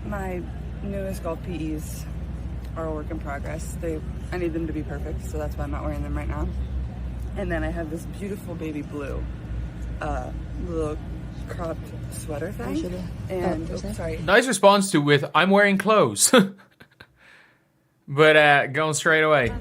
My newest golf PEs are a work in progress. I need them to be perfect, so that's why I'm not wearing them right now. And then I have this beautiful baby blue little cropped sweater thing. And sorry. Nice response to with I'm wearing clothes. But going straight away.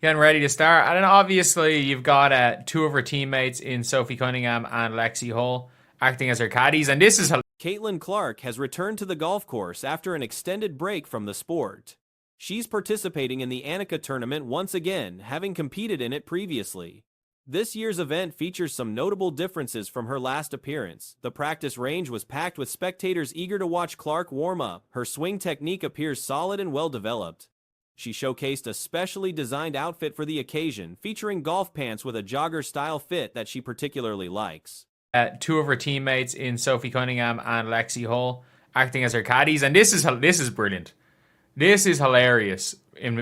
Getting ready to start. And then obviously you've got two of her teammates in Sophie Cunningham and Lexie Hull acting as her caddies. And this is Caitlin Clark has returned to the golf course after an extended break from the sport. She's participating in the Annika tournament once again, having competed in it previously. This year's event features some notable differences from her last appearance. The practice range was packed with spectators eager to watch Clark warm up. Her swing technique appears solid and well developed. She showcased a specially designed outfit for the occasion, featuring golf pants with a jogger-style fit that she particularly likes. Two of her teammates in Sophie Cunningham and Lexie Hull acting as her caddies, and this is brilliant. This is hilarious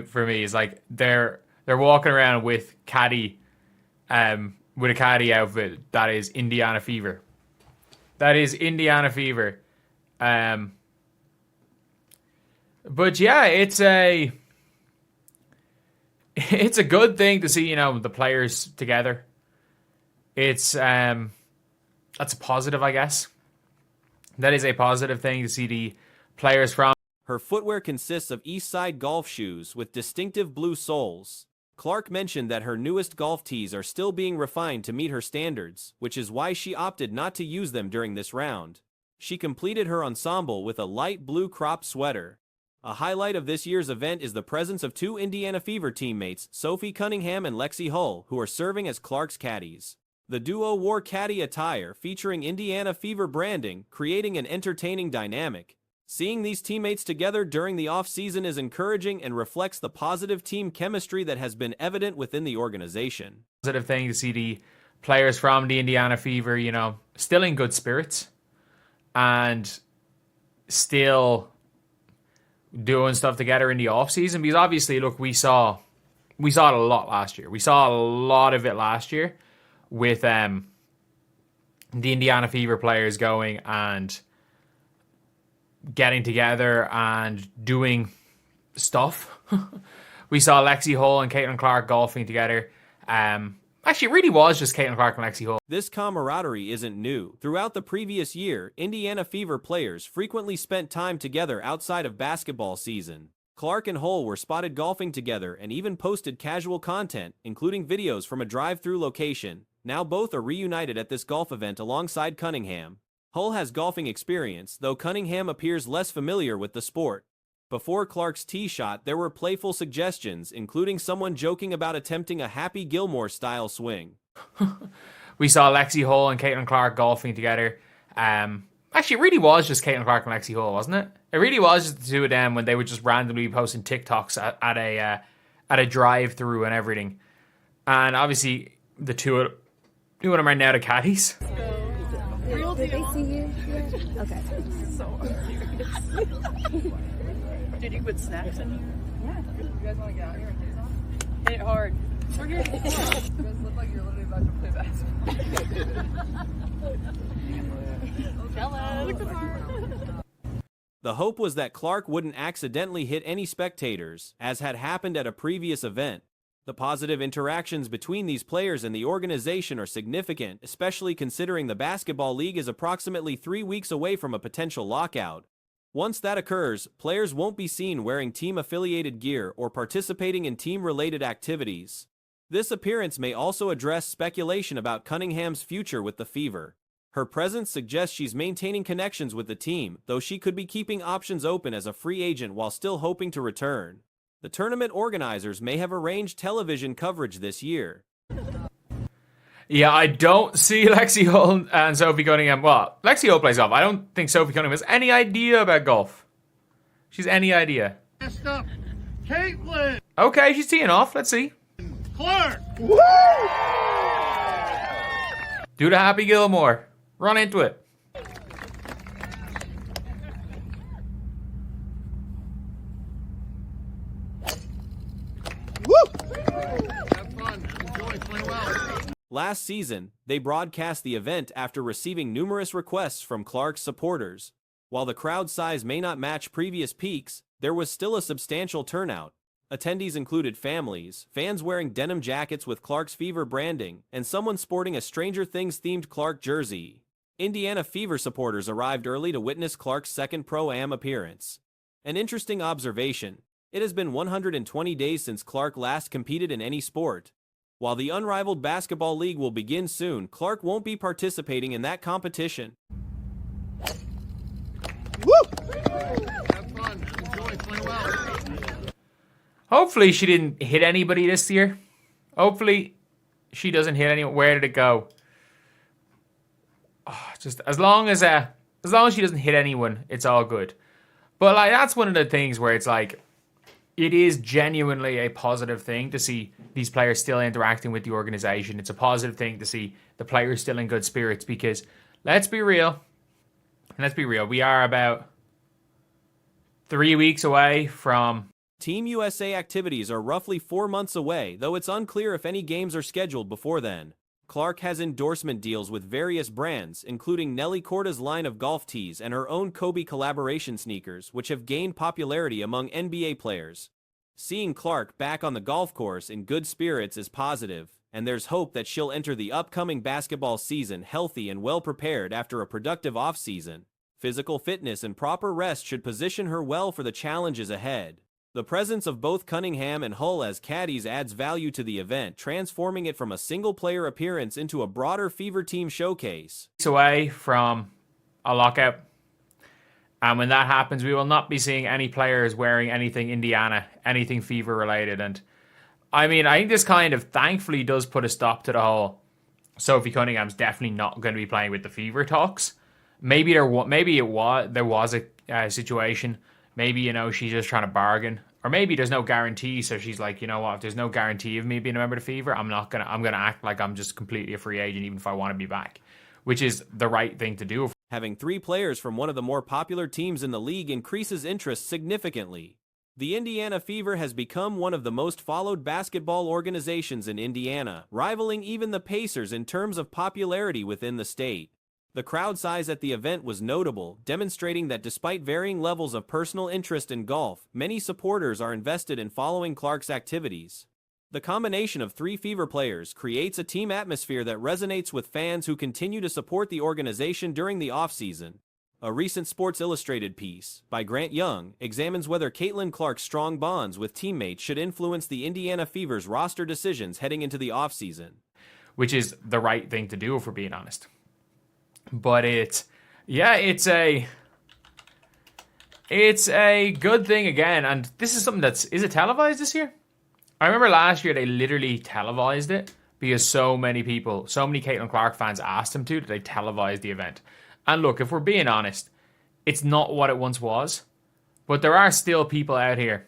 for me. It's like they're walking around with a caddy outfit that is Indiana Fever. That is Indiana Fever. But yeah, it's a good thing to see, the players together. That's a positive, I guess. That is a positive thing to see the players from. Her footwear consists of Eastside golf shoes with distinctive blue soles. Clark mentioned that her newest golf tees are still being refined to meet her standards, which is why she opted not to use them during this round. She completed her ensemble with a light blue cropped sweater. A highlight of this year's event is the presence of two Indiana Fever teammates, Sophie Cunningham and Lexie Hull, who are serving as Clark's caddies. The duo wore caddy attire featuring Indiana Fever branding, creating an entertaining dynamic. Seeing these teammates together during the off-season is encouraging and reflects the positive team chemistry that has been evident within the organization. Positive thing to see the players from the Indiana Fever, still in good spirits and still doing stuff together in the off-season. Because obviously, look, we saw it a lot last year. We saw a lot of it last year with the Indiana Fever players going and getting together and doing stuff. We saw Lexie Hull and Caitlin Clark golfing together. Actually, it really was just Caitlin Clark and Lexie Hull. This camaraderie isn't new. Throughout the previous year, Indiana Fever players frequently spent time together outside of basketball season. Clark and Hull were spotted golfing together and even posted casual content, including videos from a drive-through location. Now both are reunited at this golf event alongside Cunningham. Hull has golfing experience, though Cunningham appears less familiar with the sport. Before Clark's tee shot, there were playful suggestions, including someone joking about attempting a Happy Gilmore-style swing. We saw Lexie Hull and Caitlin Clark golfing together. Actually, it really was just Caitlin Clark and Lexie Hull, wasn't it? It really was just the two of them when they were just randomly posting TikToks at a drive-through and everything. And obviously, the two of them are now the caddies. Did they see you? Yeah. Okay. So did you put snacks in here? Yeah. You guys want to get out here and do something? Hit it hard. We're here. You guys look like you're literally about to play basketball. The hope was that Clark wouldn't accidentally hit any spectators, as had happened at a previous event. The positive interactions between these players and the organization are significant, especially considering the basketball league is approximately 3 weeks away from a potential lockout. Once that occurs, players won't be seen wearing team-affiliated gear or participating in team-related activities. This appearance may also address speculation about Cunningham's future with the Fever. Her presence suggests she's maintaining connections with the team, though she could be keeping options open as a free agent while still hoping to return. The tournament organizers may have arranged television coverage this year. Yeah, I don't see Lexie Hull and Sophie Cunningham. Well, Lexie Hull plays golf. I don't think Sophie Cunningham has any idea about golf. She's any idea. Next up, Caitlin Okay, she's teeing off. Let's see. Clark. Woo! Do the Happy Gilmore. Run into it. Have fun. Enjoy. Play well. Last season, they broadcast the event after receiving numerous requests from Clark's supporters. While the crowd size may not match previous peaks, there was still a substantial turnout. Attendees included families, fans wearing denim jackets with Clark's Fever branding, and someone sporting a Stranger Things-themed Clark jersey. Indiana Fever supporters arrived early to witness Clark's second Pro-Am appearance. An interesting observation: it has been 120 days since Clark last competed in any sport. While the unrivaled basketball league will begin soon, Clark won't be participating in that competition. Have fun. Enjoy. Play well. Hopefully she didn't hit anybody this year. Hopefully she doesn't hit anyone. Where did it go? Oh, just as long as she doesn't hit anyone, it's all good. But like, that's one of the things where it's like, it is genuinely a positive thing to see these players still interacting with the organization. It's a positive thing to see the players still in good spirits, because let's be real. We are about 3 weeks away from... Team USA activities are roughly 4 months away, though it's unclear if any games are scheduled before then. Clark has endorsement deals with various brands, including Nelly Corda's line of golf tees and her own Kobe collaboration sneakers, which have gained popularity among NBA players. Seeing Clark back on the golf course in good spirits is positive, and there's hope that she'll enter the upcoming basketball season healthy and well prepared after a productive offseason. Physical fitness and proper rest should position her well for the challenges ahead. The presence of both Cunningham and Hull as caddies adds value to the event, transforming it from a single-player appearance into a broader Fever team showcase. Away from a lockout. And when that happens, we will not be seeing any players wearing anything Indiana, anything Fever related. And I mean, I think this kind of thankfully does put a stop to the whole Sophie Cunningham's definitely not going to be playing with the Fever talks. Maybe there was a situation. Maybe, you know, she's just trying to bargain. Or maybe there's no guarantee, so she's like, you know what, if there's no guarantee of me being a member of the Fever, I'm gonna act like I'm just completely a free agent even if I want to be back. Which is the right thing to do. Having 3 players from one of the more popular teams in the league increases interest significantly. The Indiana Fever has become one of the most followed basketball organizations in Indiana, rivaling even the Pacers in terms of popularity within the state. The crowd size at the event was notable, demonstrating that despite varying levels of personal interest in golf, many supporters are invested in following Clark's activities. The combination of 3 Fever players creates a team atmosphere that resonates with fans who continue to support the organization during the offseason. A recent Sports Illustrated piece, by Grant Young, examines whether Caitlin Clark's strong bonds with teammates should influence the Indiana Fever's roster decisions heading into the offseason. Which is the right thing to do, if we're being honest. But it's a good thing again, and this is something is it televised this year? I remember last year they literally televised it because so many Caitlin Clark fans asked them that they televised the event. And look, if we're being honest, it's not what it once was, but there are still people out here.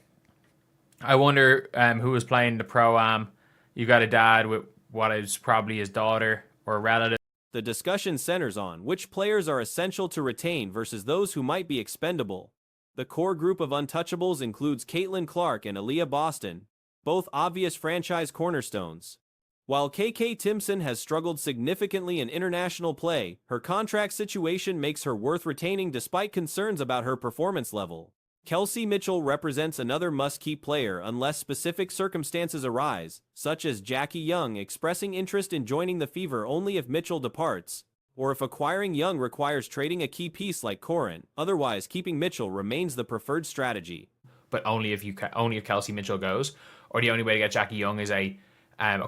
I wonder who was playing the Pro-Am. You've got a dad with what is probably his daughter or a relative. The discussion centers on which players are essential to retain versus those who might be expendable. The core group of untouchables includes Caitlin Clark and Aaliyah Boston, both obvious franchise cornerstones. While KK Timpson has struggled significantly in international play, her contract situation makes her worth retaining despite concerns about her performance level. Kelsey Mitchell represents another must-keep player unless specific circumstances arise, such as Jackie Young expressing interest in joining the Fever only if Mitchell departs, or if acquiring Young requires trading a key piece like Corin. Otherwise, keeping Mitchell remains the preferred strategy. But only if Kelsey Mitchell goes, or the only way to get Jackie Young is a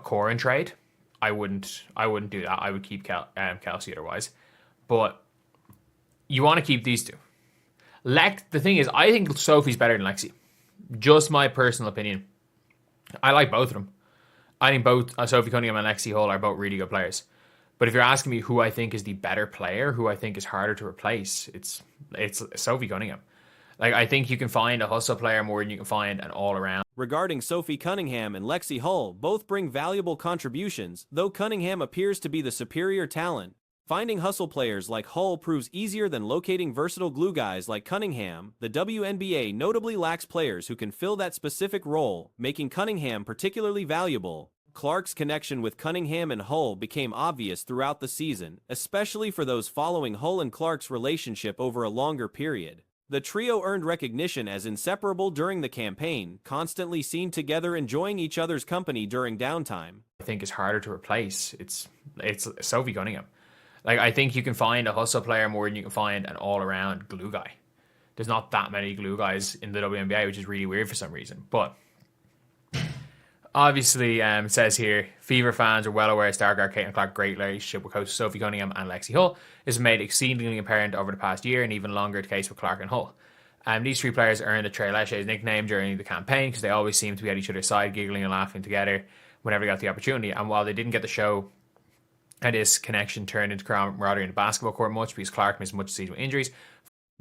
Corin trade. I wouldn't do that. I would keep Kelsey otherwise. But you want to keep these two. The thing is, I think Sophie's better than Lexie. Just my personal opinion. I like both of them. I think both Sophie Cunningham and Lexie Hull are both really good players. But if you're asking me who I think is the better player, who I think is harder to replace, it's Sophie Cunningham. Like, I think you can find a hustle player more than you can find an all-around. Regarding Sophie Cunningham and Lexie Hull, both bring valuable contributions, though Cunningham appears to be the superior talent. Finding hustle players like Hull proves easier than locating versatile glue guys like Cunningham. The WNBA notably lacks players who can fill that specific role, making Cunningham particularly valuable. Clark's connection with Cunningham and Hull became obvious throughout the season, especially for those following Hull and Clark's relationship over a longer period. The trio earned recognition as inseparable during the campaign, constantly seen together enjoying each other's company during downtime. I think is harder to replace. It's Sophie Cunningham. Like, I think you can find a hustle player more than you can find an all-around glue guy. There's not that many glue guys in the WNBA, which is really weird for some reason. But obviously, it says here, Fever fans are well aware Stargard Caitlin Clark's great relationship with coach Sophie Cunningham and Lexie Hull is made exceedingly apparent over the past year, and even longer the case with Clark and Hull. These three players earned the Trey nickname during the campaign because they always seemed to be at each other's side, giggling and laughing together whenever they got the opportunity. And while they didn't get the show, this connection turned into camaraderie in the basketball court much because Clark missed much of the season with injuries.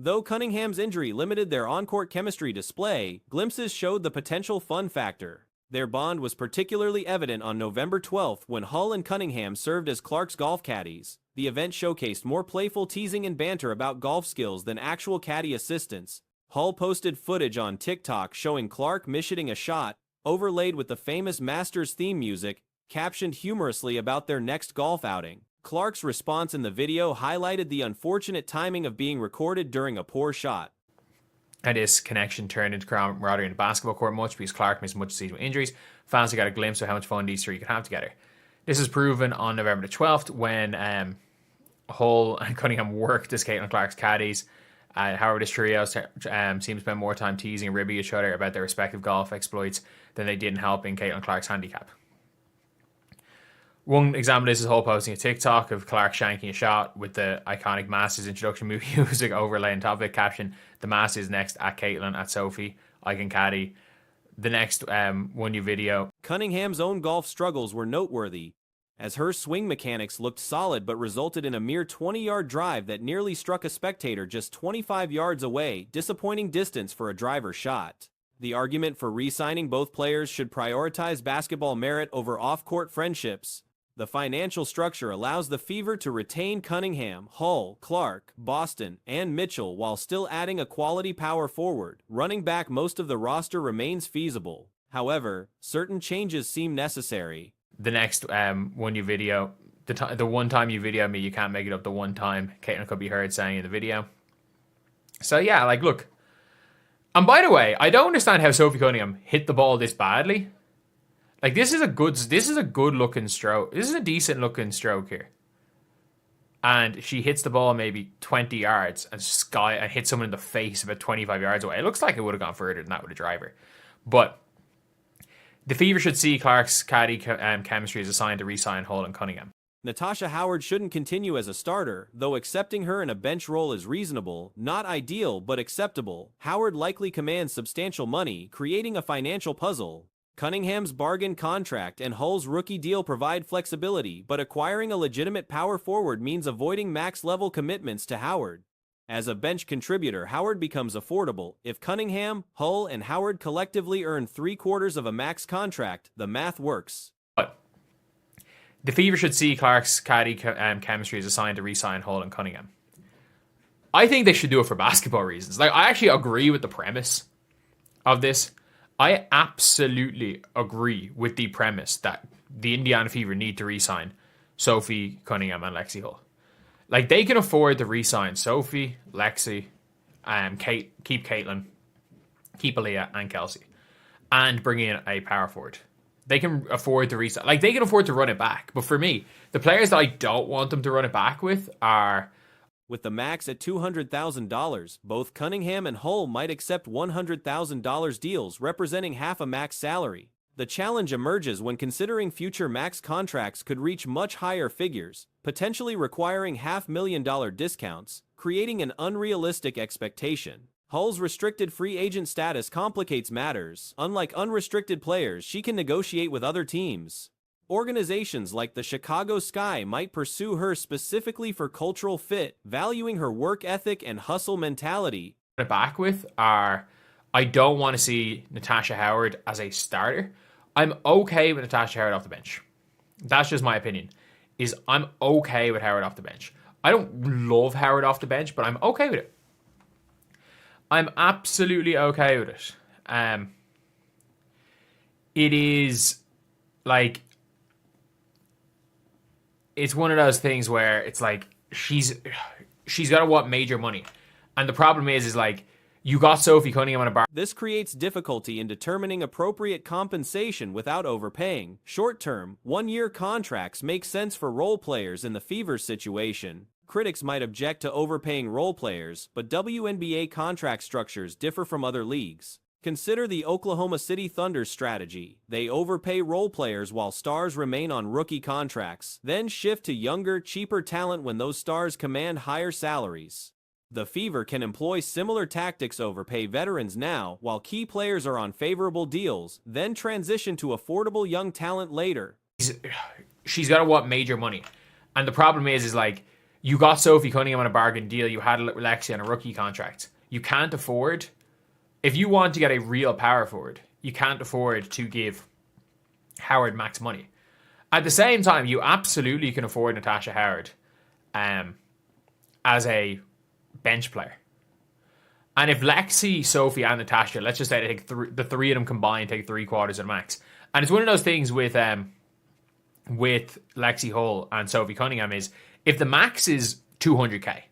Though Cunningham's injury limited their on-court chemistry display, glimpses showed the potential fun factor. Their bond was particularly evident on November 12th when Hull and Cunningham served as Clark's golf caddies. The event showcased more playful teasing and banter about golf skills than actual caddy assistance. Hull posted footage on TikTok showing Clark mishitting a shot, overlaid with the famous Masters theme music, captioned humorously about their next golf outing. Clark's response in the video highlighted the unfortunate timing of being recorded during a poor shot. This connection turned into camaraderie in the basketball court much because Clark missed much of the season with injuries. Fans got a glimpse of how much fun these three could have together. This is proven on November the 12th when Hull and Cunningham worked as Caitlin Clark's caddies. However, this trio seemed to spend more time teasing and ribbing each other about their respective golf exploits than they did in helping Caitlin Clark's handicap. One example of this is Hull posting a TikTok of Clark shanking a shot with the iconic Masters introduction movie music overlay on top of it, caption, "The Masters next at Caitlin, at Sophie, I can caddy." The next one new video. Cunningham's own golf struggles were noteworthy, as her swing mechanics looked solid but resulted in a mere 20-yard drive that nearly struck a spectator just 25 yards away, disappointing distance for a driver shot. The argument for re-signing both players should prioritize basketball merit over off-court friendships. The financial structure allows the Fever to retain Cunningham, Hull, Clark, Boston, and Mitchell while still adding a quality power forward. Running back most of the roster remains feasible. However, certain changes seem necessary. The next one new video, the one time you video me, you can't make it up the one time, Caitlin could be heard saying in the video. So yeah, like, look. And by the way, I don't understand how Sophie Cunningham hit the ball this badly. Like, this is a good looking stroke. This is a decent looking stroke here. And she hits the ball maybe 20 yards and hits someone in the face about 25 yards away. It looks like it would have gone further than that with a driver. But the Fever should see Clark's caddy chemistry as a sign to re-sign Hull and Cunningham. Natasha Howard shouldn't continue as a starter, though accepting her in a bench role is reasonable, not ideal, but acceptable. Howard likely commands substantial money, creating a financial puzzle. Cunningham's bargain contract and Hull's rookie deal provide flexibility, but acquiring a legitimate power forward means avoiding max-level commitments to Howard. As a bench contributor, Howard becomes affordable. If Cunningham, Hull, and Howard collectively earn 3/4 of a max contract, the math works. But the Fever should see Clark's caddy chemistry as a sign to re-sign Hull and Cunningham. I think they should do it for basketball reasons. Like, I actually agree with the premise of this. I absolutely agree with the premise that the Indiana Fever need to re-sign Sophie Cunningham and Lexie Hull. Like, they can afford to re-sign Sophie, Lexie, keep Caitlin, keep Aaliyah and Kelsey, and bring in a power forward. They can afford to re-sign. Like, they can afford to run it back. But for me, the players that I don't want them to run it back with are... With the max at $200,000, both Cunningham and Hull might accept $100,000 deals representing half a max salary. The challenge emerges when considering future max contracts could reach much higher figures, potentially requiring $500,000 discounts, creating an unrealistic expectation. Hull's restricted free agent status complicates matters. Unlike unrestricted players, she can negotiate with other teams. Organizations like the Chicago Sky might pursue her specifically for cultural fit, valuing her work ethic and hustle mentality. Back with are, I don't want to see Natasha Howard as a starter. I'm okay with Natasha Howard off the bench. That's just my opinion. I'm okay with Howard off the bench. I don't love Howard off the bench, but I'm okay with it. I'm absolutely okay with it. It is like, it's one of those things where it's like she's got to want major money, and the problem is like you got Sophie Cunningham on a bar. This creates difficulty in determining appropriate compensation without overpaying. Short-term, one-year contracts make sense for role players in the Fever situation. Critics might object to overpaying role players, but WNBA contract structures differ from other leagues. Consider the Oklahoma City Thunder's strategy. They overpay role players while stars remain on rookie contracts, then shift to younger, cheaper talent when those stars command higher salaries. The Fever can employ similar tactics, overpay veterans now while key players are on favorable deals, then transition to affordable young talent later. She's got to want major money, and the problem is like you got Sophie Cunningham on a bargain deal, you had Lexie on a rookie contract. You can't afford, if you want to get a real power forward, you can't afford to give Howard max money. At the same time, you absolutely can afford Natasha Howard as a bench player. And if Lexie, Sophie, and Natasha, let's just say they take the three of them combined, take 3/4 at max. And it's one of those things with Lexie Hull and Sophie Cunningham is if the max is 200k.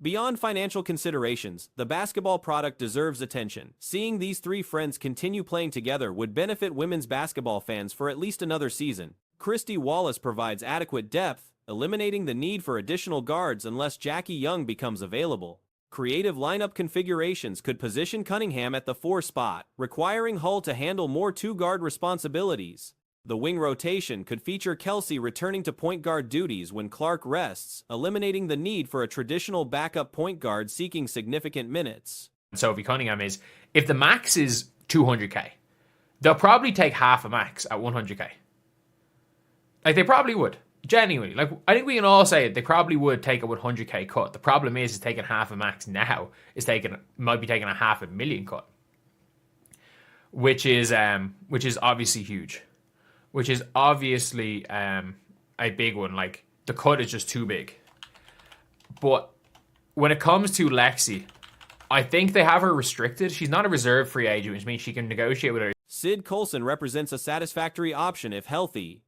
Beyond financial considerations, the basketball product deserves attention. Seeing these three friends continue playing together would benefit women's basketball fans for at least another season. Christy Wallace provides adequate depth, eliminating the need for additional guards unless Jackie Young becomes available. Creative lineup configurations could position Cunningham at the 4 spot, requiring Hull to handle more 2-guard responsibilities. The wing rotation could feature Kelsey returning to point guard duties when Clark rests, eliminating the need for a traditional backup point guard seeking significant minutes. Sophie Cunningham is, if the max is 200k, they'll probably take half a max at 100k. Like, they probably would. Genuinely. Like, I think we can all say it. They probably would take a 100k cut. The problem is taking half a max now might be taking a $500,000 cut. Which is obviously huge. Which is obviously a big one. Like, the cut is just too big. But when it comes to Lexie, I think they have her restricted. She's not a reserve free agent, which means she can negotiate with her. Sid Colson represents a satisfactory option if healthy.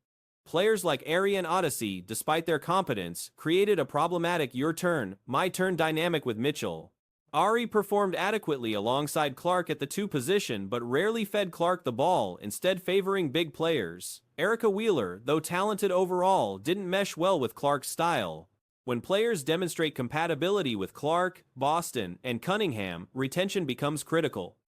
Players like Ariane Odyssey, despite their competence, created a problematic your turn, my turn dynamic with Mitchell. Ari performed adequately alongside Clark at the 2 position but rarely fed Clark the ball, instead favoring big players. Erica Wheeler, though talented overall, didn't mesh well with Clark's style. When players demonstrate compatibility with Clark, Boston, and Cunningham, retention becomes critical.